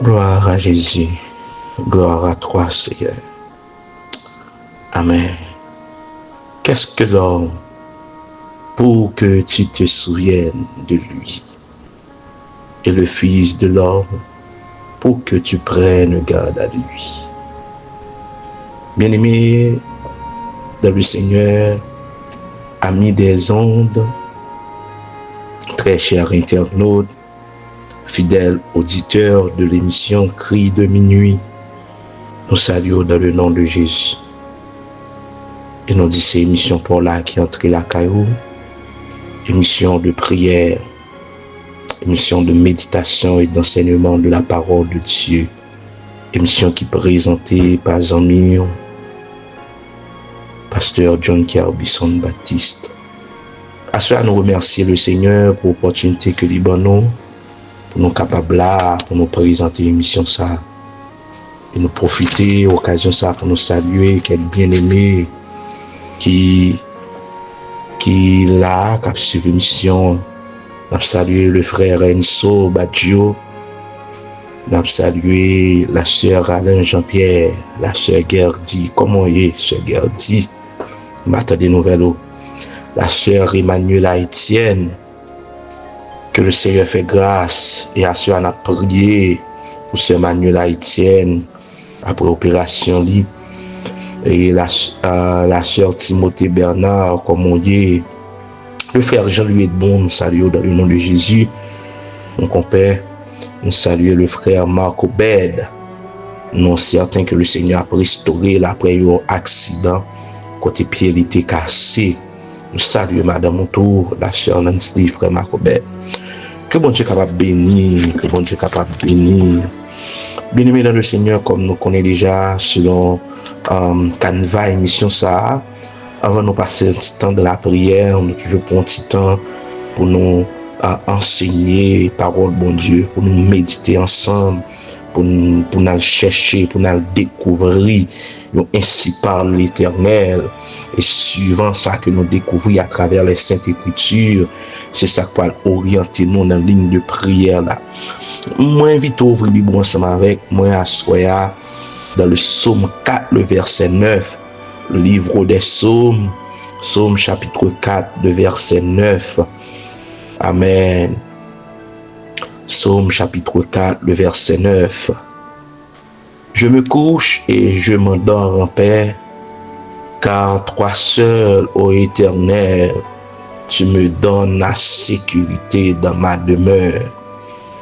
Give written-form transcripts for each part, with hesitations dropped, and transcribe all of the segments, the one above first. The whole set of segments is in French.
Gloire à Jésus. Gloire à toi, Seigneur. Amen. Qu'est-ce que l'homme pour que tu te souviennes de lui? Et le Fils de l'homme pour que tu prennes garde à lui. Bien-aimé dans le Seigneur, amis des ondes, très chers internautes, fidèles auditeurs de l'émission Cri de minuit, nous saluons dans le nom de Jésus. Et nous disons c'est émission pour là qui entre la caillou, émission de prière, émission de méditation et d'enseignement de la parole de Dieu, émission qui est présentée par Zami, pasteur John Carbison Baptiste. À cela, nous remercions le Seigneur pour l'opportunité que nous avons, pour nous capables là, pour nous présenter l'émission ça, et nous profiter de l'occasion ça pour nous saluer quel bien-aimé qui là, qui a suivi l'émission. Nous saluons le frère Enzo Badjo, nous saluons la sœur Alain Jean-Pierre, la sœur Gerdi. Comment est sœur Gerdi? M'attend des nouvelles. La sœur Emmanuela Etienne, que le Seigneur fait grâce, et à ceux on a prié pour sœur Emmanuela Etienne après l'opération libre. Et la sœur Timothée Bernard, comme on dit, le frère Jean-Louis Edbon, nous saluons dans le nom de Jésus. Mon compère, nous saluons le frère Marc Obed. Nous sommes certains que le Seigneur a restauré après un accident, côté pied il était cassé. Nous saluons Madame Montour, la sœur Nancy, frère Marc Obed. Que bon Dieu capable de bénir, que bon Dieu capable de bénir. Bien-aimé dans le Seigneur, comme nous connaissons déjà selon Canva émission ça, avant de nous passer un petit temps de la prière, nous toujours prendre un petit temps pour nous enseigner parole bon Dieu, pour nous méditer ensemble, pour nous chercher, pour nous découvrir, ainsi par l'Éternel. Et suivant ça que nous découvrons à travers les Saintes Écritures, c'est ça qui va orienter nous dans la ligne de prière là. Moi, invite à ouvrir le Bible ensemble avec moi à Soya dans le psaume 4, le verset 9, le livre des psaumes, psaume chapitre 4, le verset 9. Amen. Psaume chapitre 4, le verset 9. Je me couche et je m'endors en paix, car toi seul, ô Éternel, tu me donnes la sécurité dans ma demeure.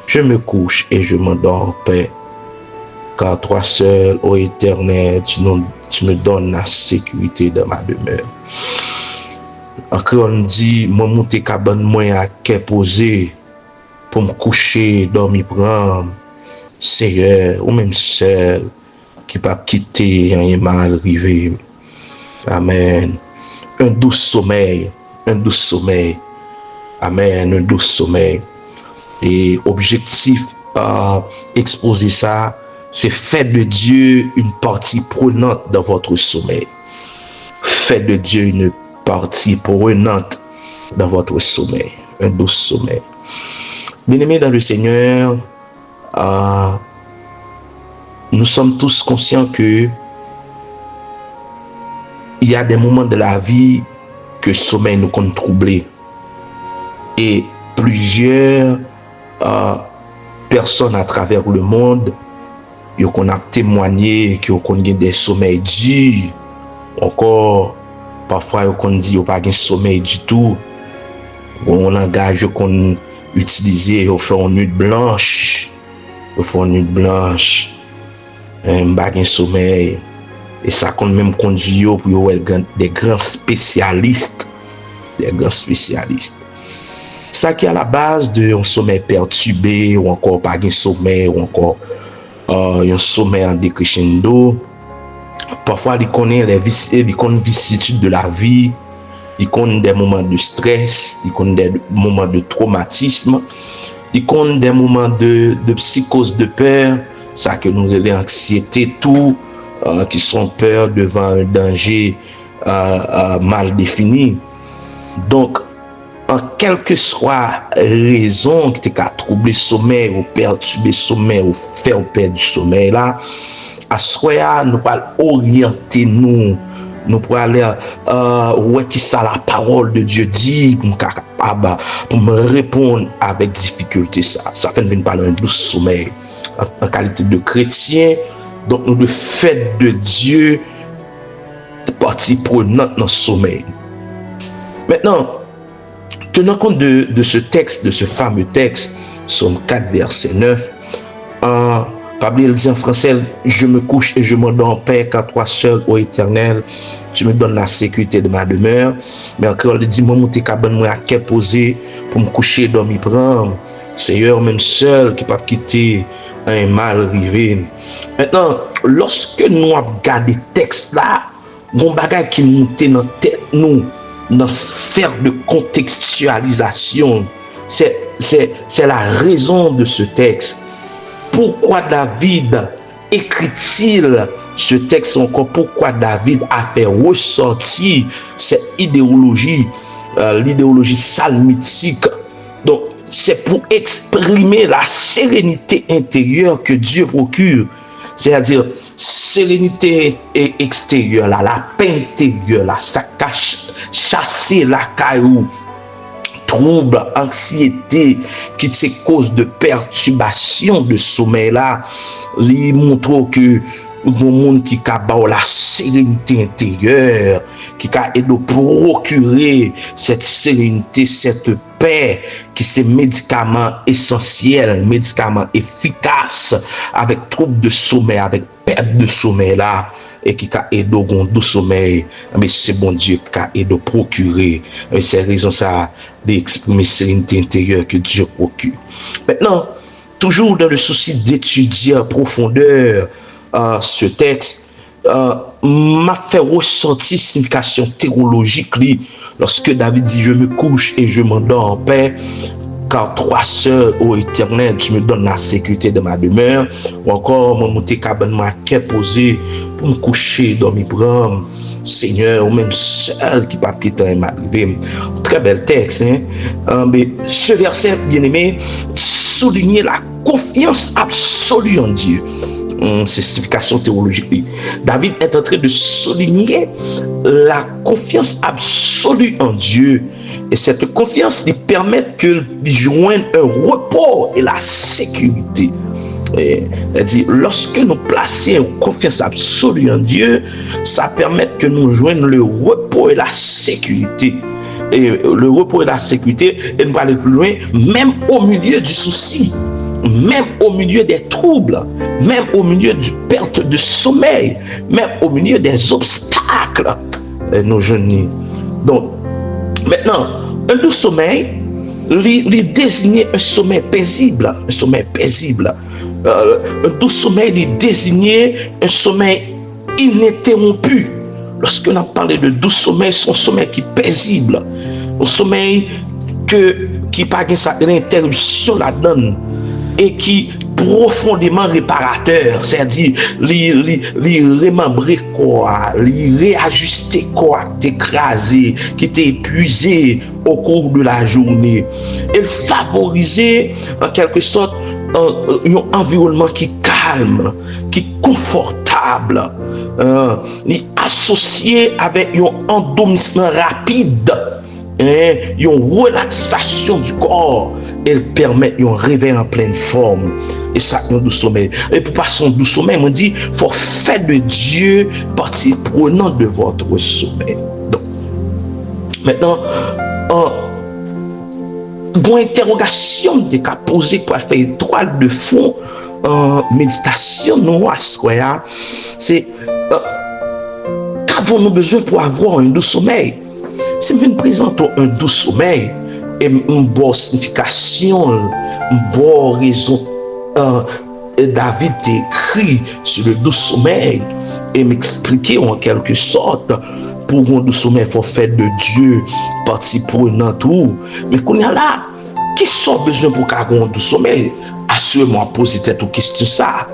Je me couche et je m'endors en paix, car toi seul, ô Éternel, tu me donnes la sécurité dans ma demeure. Encore on dit, moi monter cabane moi à qu'est posé pour me coucher, dormir prendre, Seigneur, ou même seul, qui pas quitter rien mal arrivé. Amen. Un doux sommeil. Amen, un doux sommeil. Et objectif exposer ça, c'est faire de Dieu une partie prenante dans votre sommeil. Faites de Dieu une partie prenante dans votre sommeil. Un doux sommeil. Bien-aimés dans le Seigneur, nous sommes tous conscients que il y a des moments de la vie que le sommeil nous compte troubler. Et plusieurs personnes à travers le monde, ils ont témoigné qu'ils ont des sommeils durs. Encore, parfois, ils ont dit qu'ils n'ont pas de sommeil du tout. On langage qu'on utilise, ils font une nuit blanche. Pas de sommeil. Et ça compte même conduit pour des grands spécialistes. Ça qui est à la base d'un sommeil perturbé, ou encore pas de sommeil, ou encore un sommeil en décrescendo. Parfois, il connaît les vicissitudes de la vie, il connaît des moments de stress, il connaît des moments de traumatisme, il connaît des moments de psychose de peur, ça que nous relève anxiété, tout, qui sont peur devant un danger mal défini. Donc, en quelle que soit raison qui t'a troublé sommeil ou perturbé sommeil ou faire perdre du sommeil là, à soya nous pas orienter nous pour aller ouais qui ça la parole de Dieu dit pour me répondre avec difficulté ça fait venir parler un doux sommeil en qualité de chrétien. Donc nous de fait de Dieu partie prenante dans le sommeil. Maintenant, tenant compte de ce texte, de ce fameux texte, Psaume 4, verset 9, Pablo dit en français, je me couche et je m'endors en paix, car toi seul, ô Éternel, tu me donnes la sécurité de ma demeure. Mais encore, il dit, moi, mon cabane, moi, à quel poser pour me coucher et dormir prendre. Seigneur, même seul, qui ne peut pas quitter un mal arrivé. Maintenant, lorsque nous regardons les textes là, mon bagage qui monte dans la tête, nous, dans sphère de contextualisation, c'est la raison de ce texte. Pourquoi David écrit-il ce texte encore? Pourquoi David a fait ressortir cette idéologie, l'idéologie psalmitique? Donc, c'est pour exprimer la sérénité intérieure que Dieu procure. C'est-à-dire, sérénité extérieure, la paix intérieure, ça cache, chasser la caillou, trouble, anxiété, qui c'est cause de perturbation de sommeil là, il montre que le monde qui a la sérénité intérieure, qui a aidé à procurer cette sérénité, cette paix, qui c'est médicament essentiel, médicament efficace, avec trouble de sommeil, avec perte de sommeil là, et qui a aidé au doux sommeil, mais c'est bon Dieu qui a aidé à procurer, c'est raison ça d'exprimer sérénité intérieure que Dieu procure. Maintenant, toujours dans le souci d'étudier en profondeur ce texte, m'a fait ressortir signification théologique lorsque David dit je me couche et je m'endors en paix, car toi seul, ô Éternel, tu me donnes la sécurité de ma demeure. Ou encore, mon monté cabane m'a posé pour me coucher, dormir prendre, Seigneur, ou même seul qui pas quitter m'arriver. Très bel texte, hein? Mais ce verset, bien aimé, souligne la confiance absolue en Dieu. C'est signification théologique. David est en train de souligner la confiance absolue en Dieu. Et cette confiance lui permet de joindre un repos et la sécurité. Elle dit, lorsque nous plaçons une confiance absolue en Dieu, ça permet que nous joignons le repos et la sécurité. Et le repos et la sécurité, et nous allons aller plus loin, même au milieu du souci, même au milieu des troubles, même au milieu de perte de sommeil, même au milieu des obstacles, nous joignons. Donc, maintenant, un doux sommeil, il désignait un sommeil paisible, un sommeil paisible. Un doux sommeil, il désignait un sommeil ininterrompu. Lorsque l'on a parlé de doux sommeil, c'est un sommeil qui est paisible, un sommeil qui n'a pas d'interruption là-dedans et qui profondément réparateur, c'est-à-dire remembrer quoi, réajuster quoi, t'écraser, qui t'est épuisé au cours de la journée. Et favoriser en quelque sorte un environnement qui calme, qui confortable, associé avec un endormissement rapide, une relaxation du corps. Elle permet un réveil en pleine forme. Et ça, un doux sommeil. Et pour passer un doux sommeil, on dit, il faut faire de Dieu partie prenante de votre sommeil. Donc, maintenant, une interrogation de cas posée pour faire une toile de fond en méditation, nous, à ce moment-là, c'est qu'avons-nous besoin pour avoir un doux sommeil? Si nous présentons un doux sommeil, et une bonne signification, une bonne raison. David écrit sur le doux sommeil et m'expliquer en quelque sorte pour un doux sommeil, il faut faire de Dieu partie prenante tout. Mais qu'on y a là, qui sont besoin pour avoir un doux sommeil? assurément poser tête aux questions ça.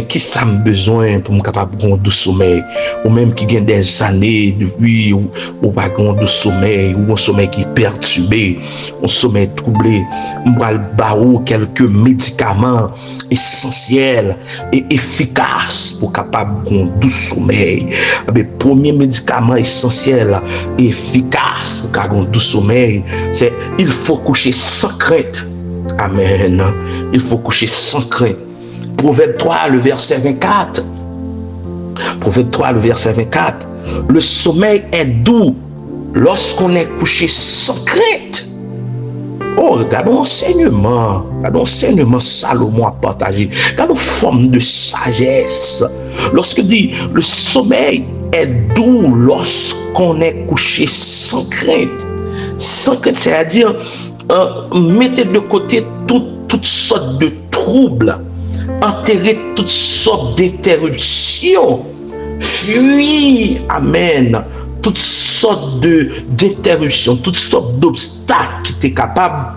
Qui ça me besoin pour me capable de du sommeil? Ou même qui gagne des années depuis ou pas de sommeil, ou un sommeil qui est perturbé, un sommeil troublé. On va le barreau quelques médicaments essentiels et efficaces pour capable de sommeil. Le premier médicament essentiel et efficace pour capable de sommeil, c'est il faut coucher sans crainte. Amen. Il faut coucher sans crainte. Proverbe 3, le verset 24. Proverbe 3, le verset 24. Le sommeil est doux lorsqu'on est couché sans crainte. Oh, regardons l'enseignement. Regardons l'enseignement Salomon a partagé. Regardons forme de sagesse. Lorsqu'il dit le sommeil est doux lorsqu'on est couché sans crainte. Sans crainte, c'est-à-dire mettez de côté toutes sortes de troubles, enterrez toutes sortes d'interruptions, fuyez, amen, toutes sortes d'interruptions, toutes sortes d'obstacles qui étaient capables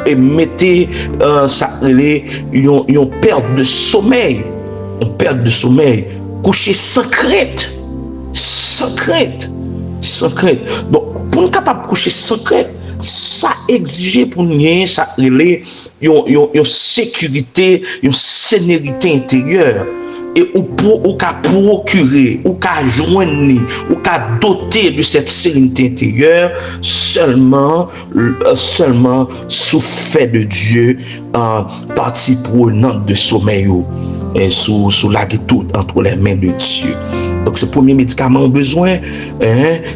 et mettez ça une perte de sommeil, coucher sans crainte. Donc pour nous capable de coucher sans crainte, ça exige pour nous ça une sécurité, une sérénité intérieure. Et ou qu'à procurer, ou qu'à joindre, ou qu'à doter de cette sérénité intérieure seulement sous fait de Dieu, partie prenante de sommeil et sous la guitare entre les mains de Dieu. Donc ce premier médicament besoin,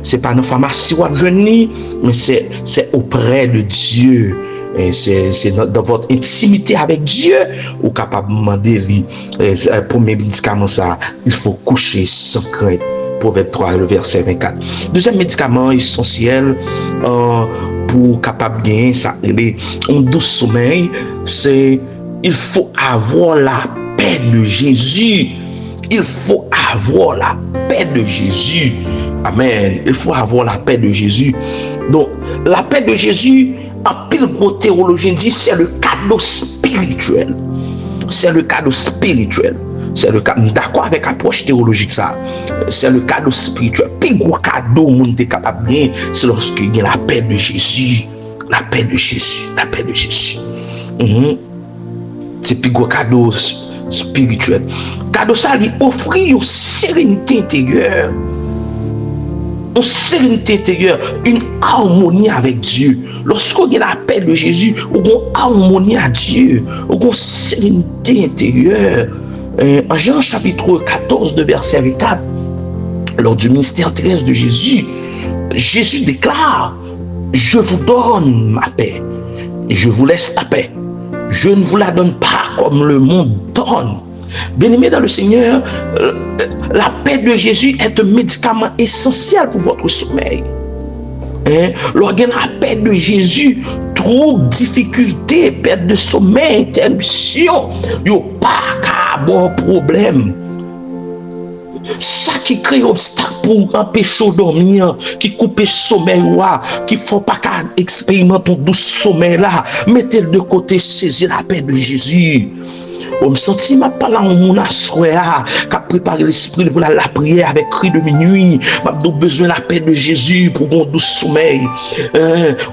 c'est pas dans la pharmacie ou à jeûner, mais c'est auprès de Dieu. Et c'est dans votre intimité avec Dieu ou capable de demander le premier médicament ça, il faut coucher sans crainte. Proverbe 3, le verset 24. Deuxième médicament essentiel pour capable de gagner ça, un doux sommeil, c'est il faut avoir la paix de Jésus. Il faut avoir la paix de Jésus. Amen. Il faut avoir la paix de Jésus. Donc, la paix de Jésus, en pile gros théologien dit, c'est le cadeau spirituel. C'est le cadeau spirituel. C'est le cadeau, d'accord avec l'approche théologique ça. C'est le cadeau spirituel. Puis gros cadeau, monde est capable de gagner, c'est lorsqu'il y a la paix de Jésus. La paix de Jésus. La paix de Jésus. C'est plus gros cadeau spirituel. Cadeau ça lui offre une sérénité intérieure. Une sérénité intérieure, une harmonie avec Dieu. Lorsqu'on a la paix de Jésus, on a une harmonie à Dieu, on a une sérénité intérieure. En Jean chapitre 14, de verset 24, lors du ministère terrestre de Jésus, Jésus déclare, je vous donne ma paix, je vous laisse la paix. Je ne vous la donne pas comme le monde donne. Bien-aimés dans le Seigneur, la paix de Jésus est un médicament essentiel pour votre sommeil. Lorsqu'il y a la paix de Jésus, troubles, difficultés, perte de sommeil, interruption, il n'y a pas de bon problème. Ça qui crée obstacle pour empêcher de dormir, qui coupe le sommeil, qui ne faut pas expérimenter un doux sommeil là, mettez-le de côté, saisir la paix de Jésus. On me sentit ma parole en mon assoya, qui a préparé l'esprit pour la prière avec cri de minuit. M'a besoin de la paix de Jésus pour mon doux sommeil.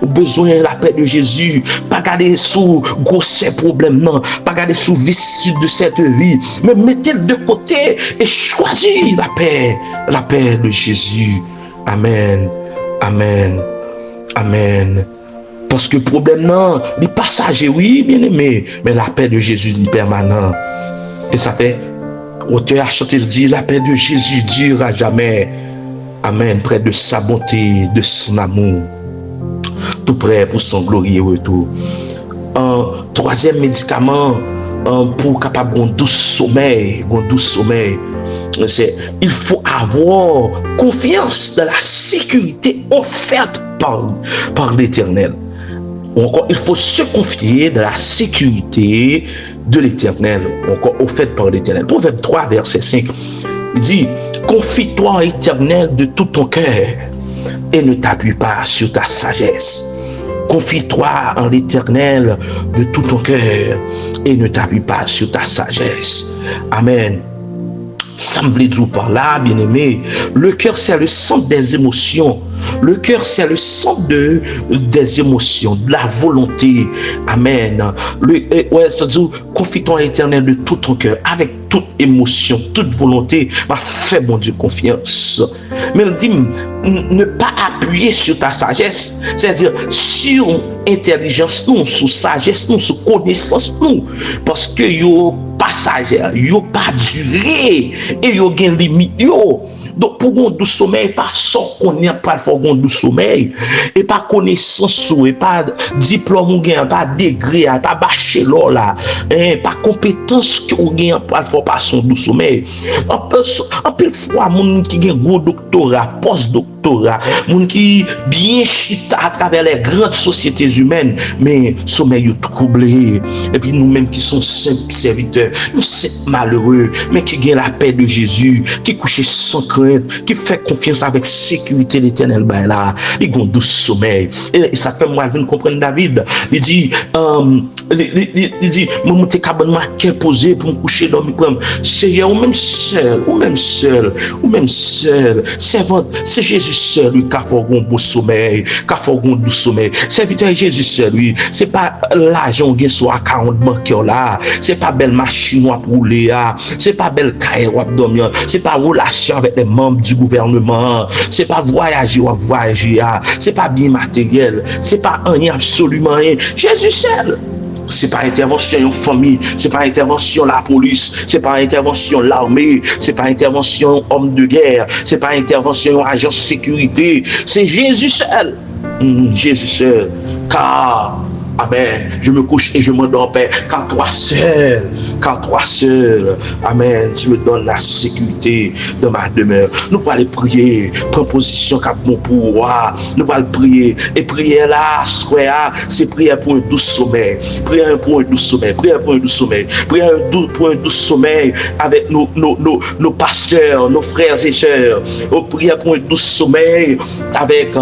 Besoin de la paix de Jésus. Pas garder sous gros problèmes, non. Pas garder sous vicissitudes de cette vie. Mais mettez-le de côté et choisissez la paix de Jésus. Amen. Amen. Amen. Parce que le problème, non, il est passager, oui, bien aimé, mais la paix de Jésus est permanente. Et ça fait, auteur a chanté, il dit, la paix de Jésus dure à jamais. Amen, près de sa bonté, de son amour, tout près pour son glorieux retour. Un troisième médicament pour capable d'un doux sommeil, c'est il faut avoir confiance dans la sécurité offerte par l'Éternel. Encore, il faut se confier dans la sécurité de l'Éternel, encore offerte par l'Éternel. Proverbe 3, verset 5, il dit, confie-toi en l'Éternel de tout ton cœur et ne t'appuie pas sur ta sagesse. Confie-toi en l'Éternel de tout ton cœur et ne t'appuie pas sur ta sagesse. Amen. Ça me veut dire par là, bien-aimé, le cœur c'est le centre des émotions. Le cœur c'est le centre des émotions, de la volonté. Amen. Ça dit, confie-toi à l'Éternel de tout ton cœur, avec toute émotion, toute volonté. Fais mon Dieu confiance. Mais il dit, ne pas appuyer sur ta sagesse, c'est-à-dire sur intelligence nous, sur sagesse nous, sur connaissance nous, parce que yo passager, yo pas duré et yo gen limite yo. Donc pour qu'on du sommeil, pas sans qu'on ait pas le du sommeil, et pas connaissance, et pas diplôme ou gain, pas degré, pas bachelor là, pas compétence qu'on gagne pas le pas son du sommeil. En peu fois, moun qui gagne gros doctorat, post-doctorat, moun qui bien chita à travers les grandes sociétés humaines, mais sommeil est troublé. Et puis nous-mêmes qui sommes simples serviteurs, nous sommes malheureux, mais qui gagnent la paix de Jésus, qui couchent sans crainte, qui fait confiance avec sécurité l'Éternel, ben là, ils ont douce sommeil. Et ça fait moi venir comprendre David. Il dit, mon monté cabane m'a qu'à poser pour me coucher dans mes plans. Seigneur, ou même seul, c'est Jésus seul, lui, qui a fait un beau sommeil, qui a fait un doux sommeil. Serviteur Jésus seul, lui, c'est pas l'argent qui soit à 40 banquiers là, c'est pas belle machine à rouler, c'est pas belle caille à dormir, c'est pas relation avec les membres du gouvernement, c'est pas voyager, c'est pas bien matériel, c'est pas rien, absolument rien. Jésus seul. C'est pas intervention en famille, c'est pas intervention la police, c'est pas intervention l'armée, c'est pas intervention homme de guerre, c'est pas intervention agent de sécurité, c'est Jésus seul. Jésus seul. Car amen, je me couche et je me dors en paix, car toi seul, amen, tu me donnes la sécurité de ma demeure. Nous allons aller prier, prendre position cap bon pouvoir, nous allons prier, et prier là, c'est prier pour un doux sommeil, prier pour un doux sommeil, prier pour un doux sommeil, prier pour un doux sommeil avec nos pasteurs, nos frères et sœurs, prier pour un doux sommeil avec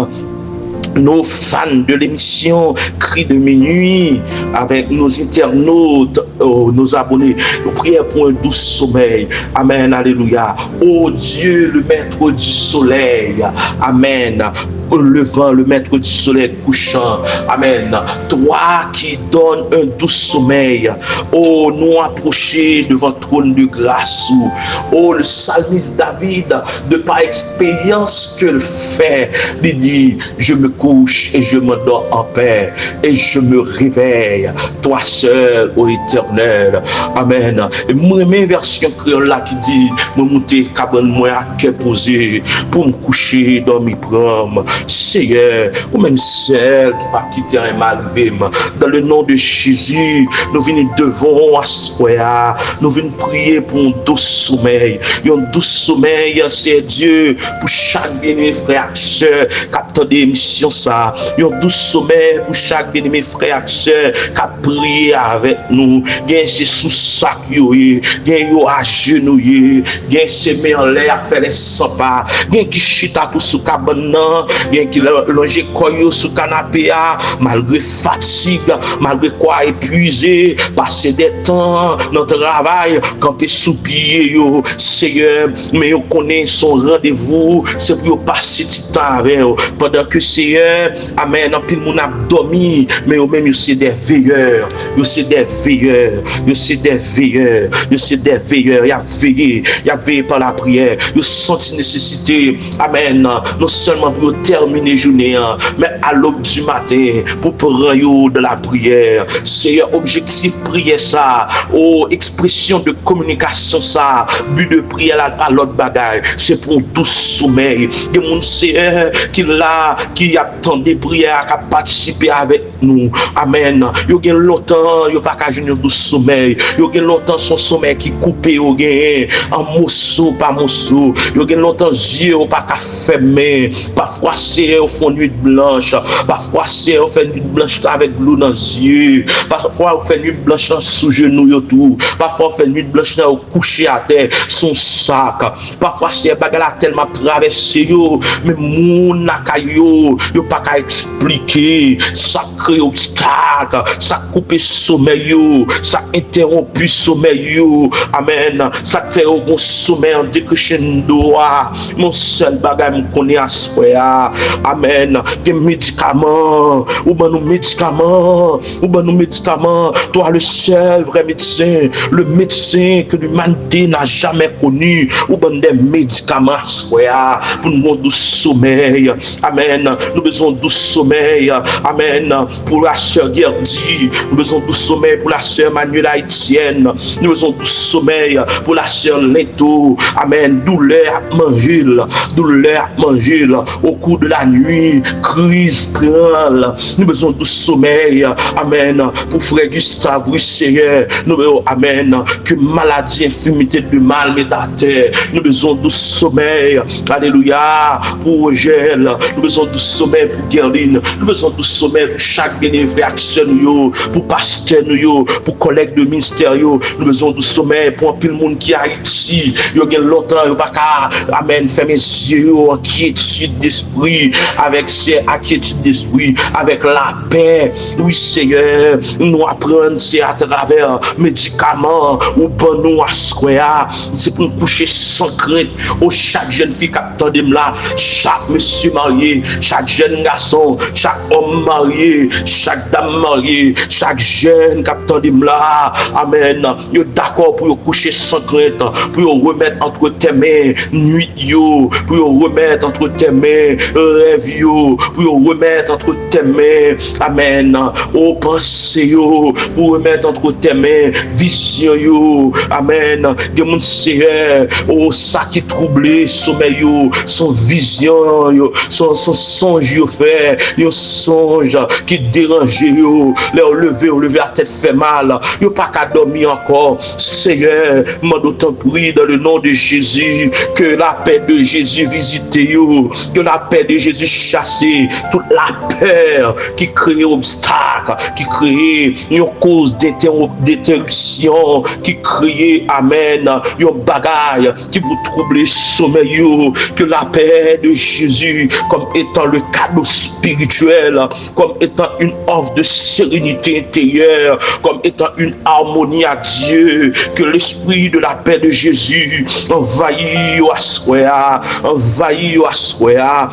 nos fans de l'émission Cri de minuit, avec nos internautes, nos abonnés. Nous prions pour un doux sommeil. Amen, alléluia. Oh Dieu, le maître du soleil. Amen. Le vent, le maître du soleil couchant. Amen. Toi qui donnes un doux sommeil. Oh, nous approcher devant le trône de grâce. Oh, le psalmiste David, de par expérience que le fait, il dit, je me couche et je m'endors en paix et je me réveille. Toi seul, ô Éternel. Amen. Et moi, mes version créole là qui dit, me monter cabane moi à cœur posé pour me coucher dans mes bras. Seigneur, ou même celle qui va quitter un malvé, dans le nom de Jésus, nous venons devant Assoya, nous venons prier pour un doux sommeil. Un doux sommeil, c'est Dieu, pour chaque bien-aimé frère et sœur, qui attend des missions ça. Un doux sommeil pour chaque bien-aimé frère et sœur, qui a prié avec nous. Gain c'est sous sac, gain yo à genoux, gain c'est mis en l'air, faire les 100 pas, gain qui chita tout sous cabane, gain qui longe koyo sous canapé, malgré fatigue, malgré quoi épuisé, passer des temps dans le travail, camper sous pied, Seigneur, mais on connaît son rendez-vous, c'est pour passer du temps avec eux, pendant que Seigneur, amen, en pile mon a dormi, mais au même c'est des veilleurs, c'est des veilleurs, il a veillé par la prière, il senti nécessité, amen, non seulement pour terminer journée, mais à l'aube du matin, pour prendre de la prière. C'est objectif prière ça, expression de communication ça, but de prière là, pas l'autre bagaille, c'est pour tout sommeil. Il y a mon Seigneur qui attend des prières, qui a participé avec nous. Amen. Il y a longtemps, il n'y a pas qu'à jouer du sommeil. Il y a longtemps son sommeil qui coupé en morceaux par morceaux. Il y a longtemps yeux pas qu'à fermer. Parfois c'est au fond nuit blanche. Parfois c'est au fait nuit blanche avec l'eau dans les yeux. Parfois on fait nuit blanche sous genou yo tout. Parfois on fait nuit blanche au coucher à terre son sac. Parfois c'est bagarre tellement traversé yo, mais moun nakayo yo pas qu'à expliquer. Ça crée obstacle, ça coupe sommeil yo, ça interrompu sommeil yo. Amen. Ça fait au bon sommeil en décrescendo. Mon seul bagage me connaît à soi. Amen. Des médicaments, ou ben nos médicaments, ou ben nos médicaments. Toi le seul vrai médecin, le médecin que l'humanité n'a jamais connu. Ou ben des médicaments à soi pour nous du sommeil. Amen. Nous besoin du sommeil. Amen. Pour la sœur Gerdy, nous besoin du sommeil pour la sœur Manuela Etienne. Nous besoin du sommeil pour la sœur Leto. Amen. Douleur à manger, douleur à manger au cours de la nuit, crise crâne. Nous besoin du sommeil. Amen. Pour frère Gustave, oui Seigneur. Nous besoin, amen. Que maladie, infirmité de mal met à terre. Nous besoin du sommeil. Alléluia. Pour Rogel. Nous besoin du sommeil pour Guerline. Nous besoin du sommeil pour chaque bénévole action, pour pasteur, pour collègues de ministère. Nous besoin du sommeil pour un peu le monde qui a ici. Il y a longtemps, il n'y a pas qu'à, amen, faire mes yeux en quiétude d'esprit, avec ces inquiétudes d'esprit, avec la paix. Oui, Seigneur, nous apprenons, c'est à travers médicaments ou bon nous à square. C'est pour nous coucher sans crainte. Oh, chaque jeune fille qui attend là, chaque monsieur marié, chaque jeune garçon, chaque homme marié, chaque dame mariée, chaque jeune qui attend là, amen. Yo d'accord pour coucher sans crainte, pour remettre entre tes mains nuit yo, pour remettre entre tes mains rêve yo, pour remettre entre tes mains, amen. Oh pensée yo, pour remettre entre tes mains vision yo, amen. De mon Seigneur, oh ça qui troublé sommeil yo, son vision yo, son songe yo fait, yo songe qui dérange yo, leur lever à tête fait mal, yo pas qu'à dormir encore. Seigneur, m'en d'autant prie dans le nom de Jésus, que la paix de Jésus visite yo, que la paix de Jésus chasse toute la peur qui crée obstacle, qui crée une cause d'interruption, qui crée, amen, une bagaille qui vous trouble sommeil yo, que la paix de Jésus comme étant le cadeau spirituel, comme étant une offre de sérénité intérieure, comme étant une harmonie à Dieu, que l'esprit de la paix de Jésus envahit au assoya, envahit au assoya.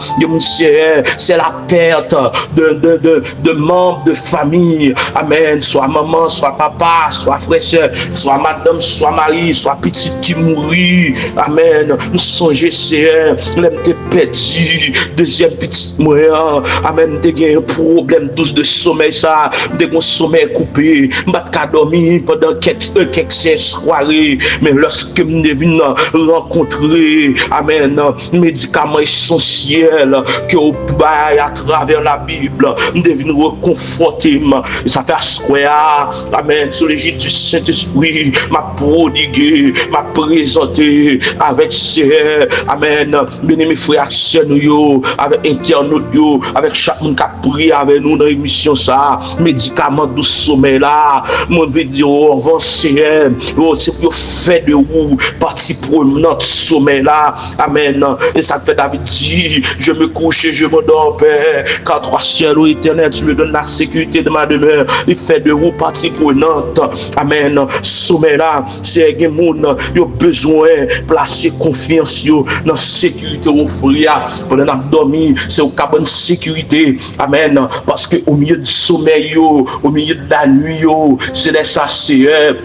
C'est la perte de membres de famille, amen, soit maman, soit papa, soit frère, soit madame, soit mari, soit petite qui mourit, amen. Nous songez, Seigneur, l'aime te perdu, deuxième petite moyen, amen, t'es gagné un problème douce de sommeil, ça, dès qu'on sommeil coupé, m'bat qu'à dormir pendant quelques soirées, mais lorsque me devine rencontrer, amen, médicaments essentiels que au bail à travers la Bible, me devine reconforter, ça fait assoir, amen, sur l'égide du Saint-Esprit, m'a prodigué, m'a présenté avec Seigneur, amen, bien mes frères action yo, avec internautes yo, avec chaque monde qui a prié avec nous dans l'émission ça, médicaments du sommeil là, mon vidéo avant Seigneur, c'est pour faire de vous partie prenante sommeil là, amen, et ça fait David dit, je me couche et je me dors paix, car toi ciel ô éternel, tu me donnes la sécurité de ma demeure, il fait de vous partie prenante, amen, sommeil là, c'est que moun yo besoin placer confiance yo dans sécurité au frère pendant n'a dormi, c'est au cabane sécurité, amen, parce que au milieu du sommeil yo, au milieu de la nuit yo, c'est des chasseurs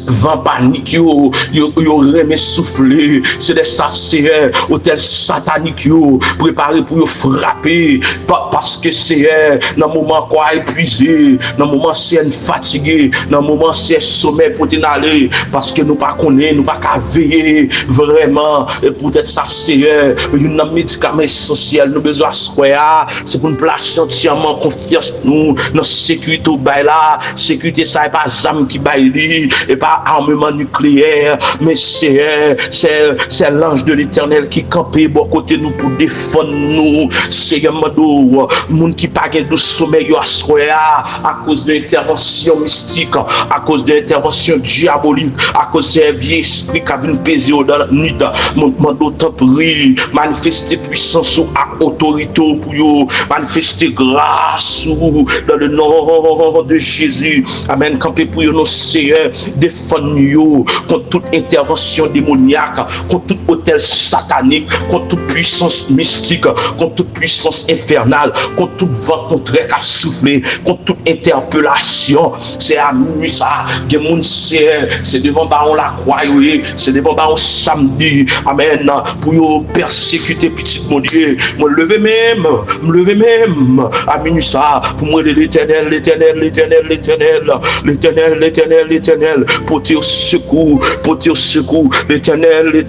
vent panique yo remet souffler, c'est des chasseurs hôtel satanique yo préparé pour yo frapper, parce que c'est dans moment quoi épuisé, dans moment c'est fatigué, dans moment c'est sommeil pour t'aller, parce que nous pas connaît, nous pas qu'à veiller vraiment, et peut-être ça c'est un médicament essentiel, nous besoin soya, c'est pour nous placer entièrement confiance nous dans sécurité au bail là, sécurité ça est pas zam qui bail li, et pas pas armement nucléaire, mais c'est l'ange de l'Éternel qui campait bon côté nous pour défendre nous. Seigneur Mando, monde qui pas de sommeil à cause de l'intervention mystique, à cause de l'intervention diabolique, à cause des vieux esprits qui viennent peser dans la nuit. Mando t'en prie, manifester puissance à autorité pour vous, manifester grâce dans le nom de Jésus. Amen. Campez pour nos Seigneur, défendre contre toute intervention démoniaque, contre tout hôtel satanique, contre toute puissance mystique, contre toute puissance infernale, contre tout vent contraire à souffler, contre toute interpellation. C'est à minuit ça, c'est devant baron la croix, c'est devant baron samedi. Amen. Pour persécuter petit mon Dieu, me lever même à minuit ça, pour moi l'Éternel, porter au secours, l'Éternel,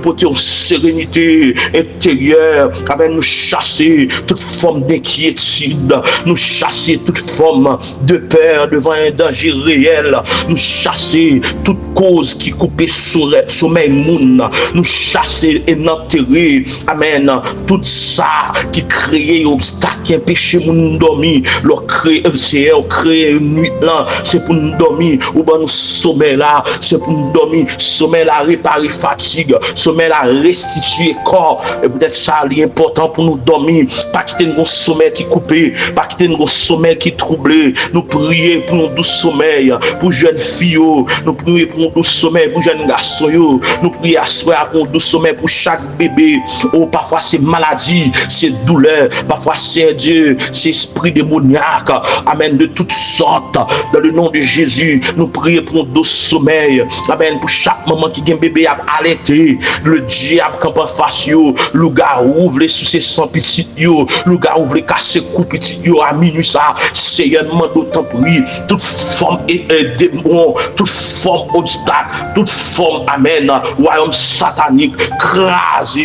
porter aux sérénité intérieure. Amen. Nous chasser toute forme d'inquiétude, nous chasser toute forme de peur devant un danger réel, nous chasser toute cause qui coupe sommeil moun, nous chasser et enterrer. Amen. Tout ça qui crée obstacle, qui empêche moun dormir, leur créer une nuit là, c'est pour nous dormir, ou ben nous sommeil là, c'est pour nous dormir, sommeil là réparer fatigue, sommeil là restituer corps. Et peut-être ça est important pour nous dormir, pas quitter nos sommeil qui coupé, pas quitter nos sommeil qui troublé. Nous prier pour nos doux sommeil, pour jeunes filles, nous prier pour nos doux sommeil, pour jeunes garçons, nous prier à soir pour nos doux sommeil pour chaque bébé. Oh, parfois c'est maladie, c'est douleur, parfois c'est Dieu, c'est esprit démoniaque. Amen. De toutes sortes, dans le nom de Jésus, nous prions pour nos doux sommeil. Amen. Pour chaque maman qui a un bébé à allaiter, le diable camp en face, le gars ouvre les sous ses 100 petits, le gars ouvre les casser coups petits, à minuit ça, Seigneur, demande autant pris, toute forme démon, toute forme obstacle, toute forme, amen, royaume satanique, crase,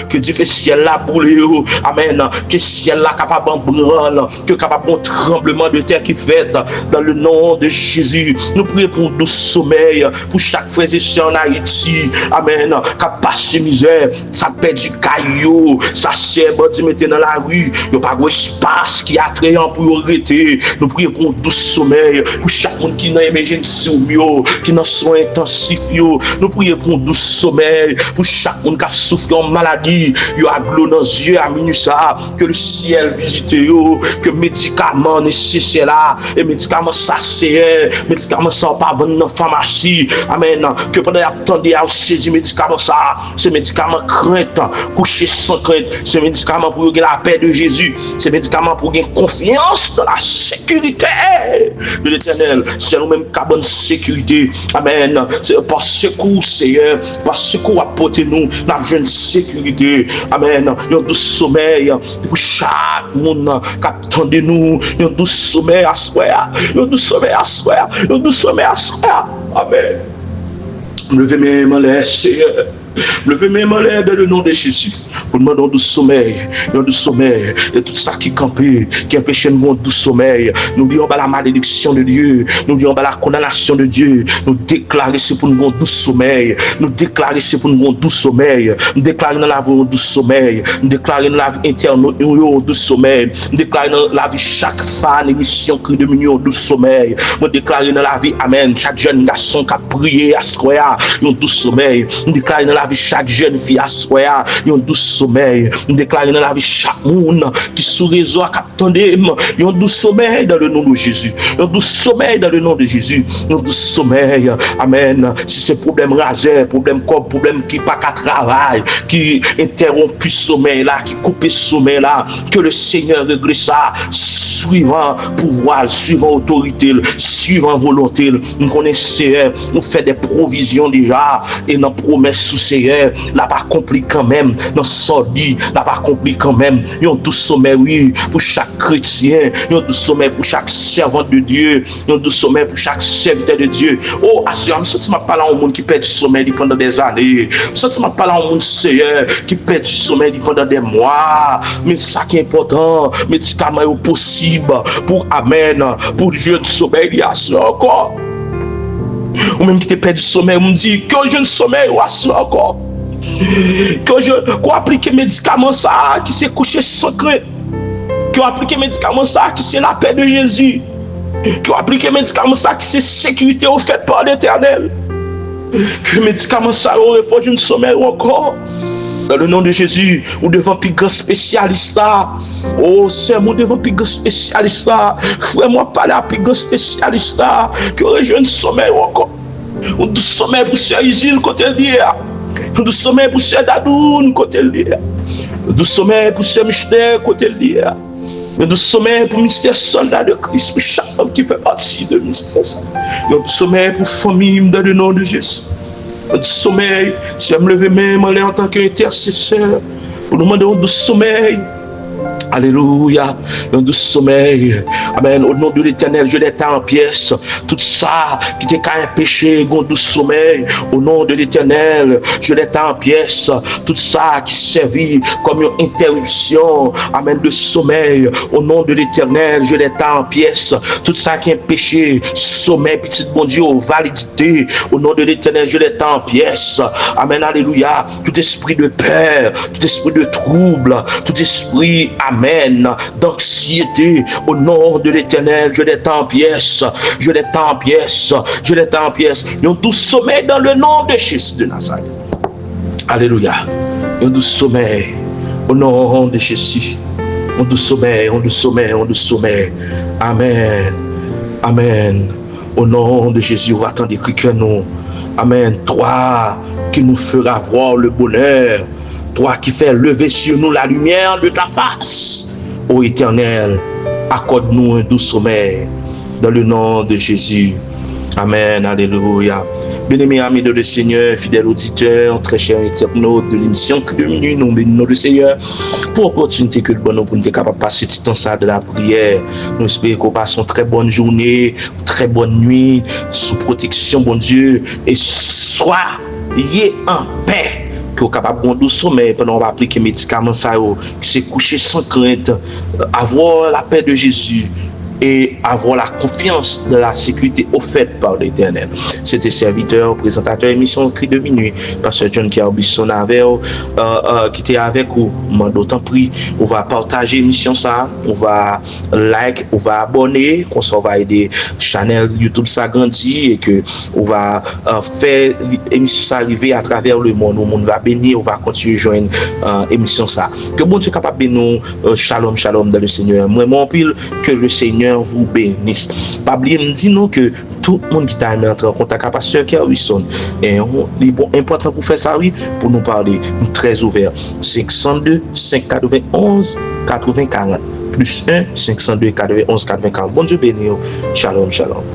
que Dieu fait ciel là brûler, amen, que ciel là capable en branle, que capable un tremblement de terre qui fait, dans le nom de Jésus. Nous prions pour nous sommeil, pour chaque frère et soeur en Haïti, amen, qui a passé misère, ça perd du caillou, ça sert, bandi mettez dans la rue, il n'y a pas d'espace qui est attrayant pour arrêter. Nous prions pour nous sommeil, pour chaque monde qui est dans l'émergence, qui est dans soins intensifs, nous prions pour nous sommeil, pour chaque monde qui a souffert en maladie, il a de l'eau dans les yeux à minuit ça, que le ciel visite, que médicaments nécessaires là, et médicaments ça c'est, médicaments ça pas vendre dans la pharmacie, amen, que pendant attendez à saisir médicaments ça, c'est médicaments crainte, coucher sans crainte, c'est médicaments pour gagner la paix de Jésus, c'est médicaments pour gagner confiance dans la sécurité de l'Éternel, c'est nous-mêmes qui avons bonne sécurité, amen, c'est par secours Seigneur, par secours apporter nous la jeune sécurité, amen, il y a un doux sommeil pour chaque monde qui attend de nous, il y a un doux sommeil à soi, il y a un doux sommeil à soi, il y a un doux sommeil à soi, amen. Levez mes mains, Seigneur. Levez mes mains dans le nom de Jésus. Pour demander du sommeil, de tout ça qui campait, qui empêche le monde du sommeil. Nous lions la malédiction de Dieu, nous lions la condamnation de Dieu. Nous déclarer c'est pour nous du sommeil. Nous déclarer c'est pour nous du sommeil. Nous déclarer dans la vie du sommeil. Nous déclarer dans la vie interne du sommeil. Nous déclarer dans la vie chaque fan émission cri de million du sommeil. Nous déclarer dans la vie amen. Chaque jeune garçon qui a prié à ce qu'il y a du sommeil. Nous déclarer dans la vie chaque jeune fille à soir, il y a un doux sommeil. Nous déclarons dans la vie chaque monde qui sous réseau à attendait, il y a un doux sommeil dans le nom de Jésus. Il y a un doux sommeil dans le nom de Jésus. Il y a un doux sommeil. Amen. Si c'est problème rasé, problème corps, problème qui pas qu'à travail, qui interrompt le sommeil là, qui coupe le sommeil là, que le Seigneur réglé ça, suivant pouvoir, suivant autorité, suivant volonté. Nous connaissons, nous fait des provisions déjà et nos promesses sous Seigneur, n'a pas accompli quand même, dans sordi, n'a pas accompli quand même. Il y a un doux sommeil, oui, pour chaque chrétien, il y a un doux sommeil pour chaque servant de Dieu, il y a un doux sommeil pour chaque serviteur de Dieu. Oh, assurez, je ne parle pas à un monde qui perd du sommeil pendant des années, je ne parle pas à un monde Seigneur qui perd du sommeil pendant des mois, mais ça qui est important, médicaments est possible pour Amen, pour Dieu du sommeil, il y a ça encore. Ou même qui te perdu sommeil, me dit que je ne sommeil ou assis encore. Que je qu'on applique médicaments ça qui s'est couché sans crainte. Que applique médicaments ça qui c'est la paix de Jésus. Que applique médicaments ça qui c'est sécurité offerte par l'Éternel. Que médicaments ça au refuge de sommeil encore. Dans le nom de Jésus, ou devant plus grand spécialiste là. Oh, c'est moi devant plus grand spécialiste là. Frère, moi parler à plus grand spécialiste là. Que rejoigne sommeil encore. Ou du sommeil pour Sœur Isil côté lié. Ou du sommeil pour Sœur Dadoun côté lié. Ou du sommeil pour Sœur Michel côté lié. Ou du sommeil pour mystère soldat de Christ, pour chaque homme qui fait partie de mystère. Ou du sommeil pour famille dans le nom de Jésus. Du sommeil, si je me lève même en tant qu'intercesseur, pour nous demander du sommeil. Alléluia, du sommeil. Amen. Au nom de l'Éternel, je l'étais en pièces. Tout ça qui était qu'à un péché, du sommeil. Au nom de l'Éternel, je l'étais en pièces. Tout ça qui servit comme une interruption. Amen. De sommeil. Au nom de l'Éternel, je l'étais en pièces. Tout ça qui est péché, sommeil, petit bon Dieu, validité. Au nom de l'Éternel, je l'étais en pièces. Amen. Alléluia. Tout esprit de peur, tout esprit de trouble, tout esprit, amen, d'anxiété, au nom de l'Éternel, je l'étends en pièces, je l'étends en pièces, je l'étends en pièces. Ils ont tout sommeil dans le nom de Jésus de Nazareth. Alléluia. Ils ont tout sommeil au nom de Jésus. On tout sommeil, on tout sommeil, on tout sommeil. Amen. Amen. Au nom de Jésus, on va attendre que nous. Amen. Toi qui nous fera voir le bonheur. Toi qui fais lever sur nous la lumière de ta face. Ô Éternel, accorde-nous un doux sommeil dans le nom de Jésus. Amen, alléluia. Bien-aimés amis de le Seigneur, fidèles auditeurs, très chers internautes de l'émission que de minuit, nous bénissons le Seigneur pour l'opportunité que le bonhomme pour nous être capable de passer du temps ça de la prière. Nous espérons qu'on passe une très bonne journée, une très bonne nuit, sous protection, bon Dieu, et soyez en paix. Que vous capable de bon sommeil pendant qu'on va appliquer les médicaments ça qui s'est couché sans crainte, avoir la paix de Jésus et avoir la confiance de la sécurité offerte par l'Éternel. C'était serviteur, présentateur émission Cri de minuit, pasteur John Kiaobisson avec qui était avec vous. D'autant pris, on va partager l'émission ça, on va like, on va abonner, qu'on s'en va aider channel YouTube ça grandit et que on va faire l'émission ça arriver à travers le monde. Le monde va bénir, on va continuer à joindre émission ça. Que bon Dieu capable de nous shalom shalom dans le Seigneur. Moi mon pile que le Seigneur vous bénisse. Pas oublier me dit nous que tout le monde qui t'a entrer en contact avec pasteur Kiaobisson et c'est bon important pour faire ça oui pour nous parler nous très ouvert 502 591 80 40 plus 1 502 91 80 40. Bon Dieu béni. Shalom shalom.